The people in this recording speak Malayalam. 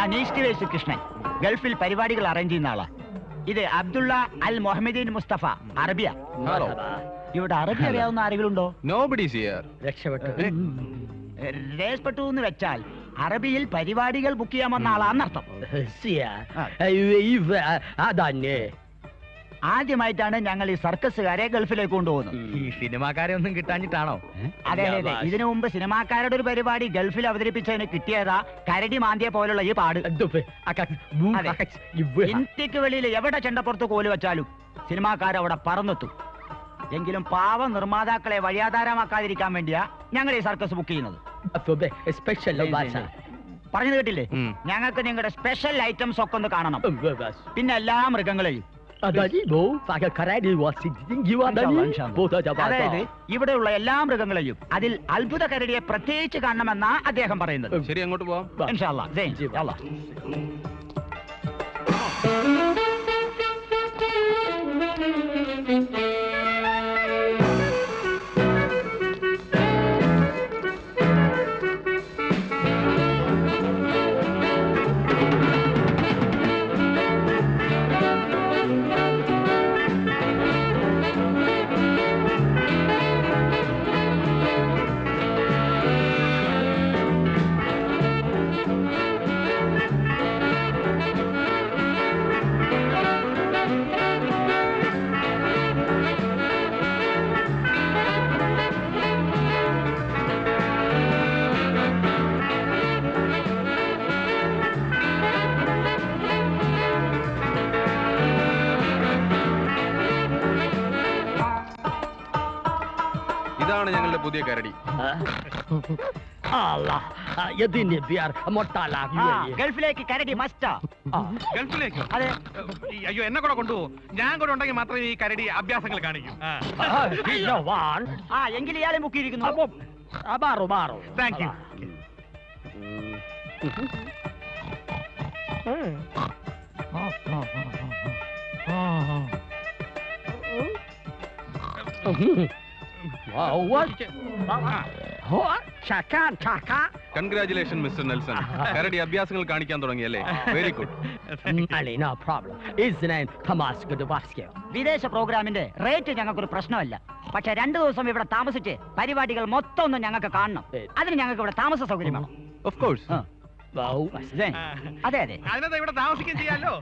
ഞാൻ ഈസ്റ്റ് വേസ്റ്റ് കൃഷ്ണൻ, ഗൾഫിൽ പരിപാടികൾ അറേഞ്ച് ചെയ്യുന്ന ആളാ. ഇത് അബ്ദുള്ള അൽ മൊഹമ്മദീൻ മുസ്തഫ, അറബിയ. ഇവിടെ അറബി അറിയാവുന്ന ആരെങ്കിലും ഉണ്ടോ? രക്ഷപ്പെട്ടു എന്ന് വെച്ചാൽ അറബിയിൽ പരിപാടികൾ ബുക്ക് ചെയ്യാമെന്ന ആളാന്നർത്ഥം. ആദ്യമായിട്ടാണ് ഞങ്ങൾ ഈ സർക്കസുകാരെ ഗൾഫിലേക്ക് കൊണ്ടുപോകുന്നത്. ഈ സിനിമാക്കാരെ ഒന്നും കിട്ടാഞ്ഞിട്ടാണോ? അതെ അതെ, ഇതിനു മുമ്പ് സിനിമാക്കാരുടെ ഒരു പരിപാടി ഗൾഫിൽ അവതരിപ്പിച്ചതിന് കിട്ടിയതാ കരടി മാന്തിയെ പോലുള്ള ഈ പാട്. ഇന്ത്യക്ക് വെളിയിൽ എവിടെ ചെണ്ടപ്പുറത്ത് കോല് വെച്ചാലും സിനിമാക്കാരവിടെ പറന്നെത്തും. എങ്കിലും പാവ നിർമ്മാതാക്കളെ വഴിയാധാരമാക്കാതിരിക്കാൻ വേണ്ടിയാ ഞങ്ങൾ ഈ സർക്കസ് ബുക്ക് ചെയ്യുന്നത്. പറഞ്ഞു കേട്ടില്ലേ? ഞങ്ങൾക്ക് നിങ്ങളുടെ സ്പെഷ്യൽ ഐറ്റംസ് ഒക്കെ ഒന്ന് കാണണം. പിന്നെ എല്ലാ മൃഗങ്ങളെയും. അതായത് ഇവിടെയുള്ള എല്ലാ മൃഗങ്ങളെയും. അതിൽ അത്ഭുത കരടിയെ പ്രത്യേകിച്ച് കാണണമെന്നാ അദ്ദേഹം പറയുന്നത്. ശരി, അങ്ങോട്ട് പോവാം. ഇൻഷാ അല്ലാ. ഇതാണ് ഞങ്ങളുടെ പുതിയ കരടി. ഗൾഫിലേക്ക് കരടി മസ്റ്റാ. ഗൾഫിലേക്ക്? അതെ. അയ്യോ, എന്നെ കൂടെ കൊണ്ടുപോകും. ഞാൻ കൂടെ ഉണ്ടെങ്കിൽ മാത്രമേ ഈ കരടി അഭ്യാസങ്ങൾ കാണിക്കൂ. എങ്കിൽ ഇയാളെ മുക്കിയിരിക്കുന്നു. Thank you. Congratulation mister Nelson. കരടി അഭ്യാസങ്ങൾ കാണിക്കാൻ തുടങ്ങിയല്ലേ? Very good. വിദേശ പ്രോഗ്രാമിന്റെ റേറ്റ് ഞങ്ങൾക്കൊരു പ്രശ്നമല്ല. പക്ഷെ 2 ദിവസം ഇവിടെ താമസിച്ച് പരിപാടികൾ മൊത്തം ഒന്നും ഞങ്ങൾക്ക് കാണണം. അതിന് ഞങ്ങൾക്ക് ഇവിടെ താമസ സൗകര്യം വേണം. Of course. അതെ അതെ, അതിനകത്ത് ഇവിടെ താമസിക്കുകയും ചെയ്യാലോ.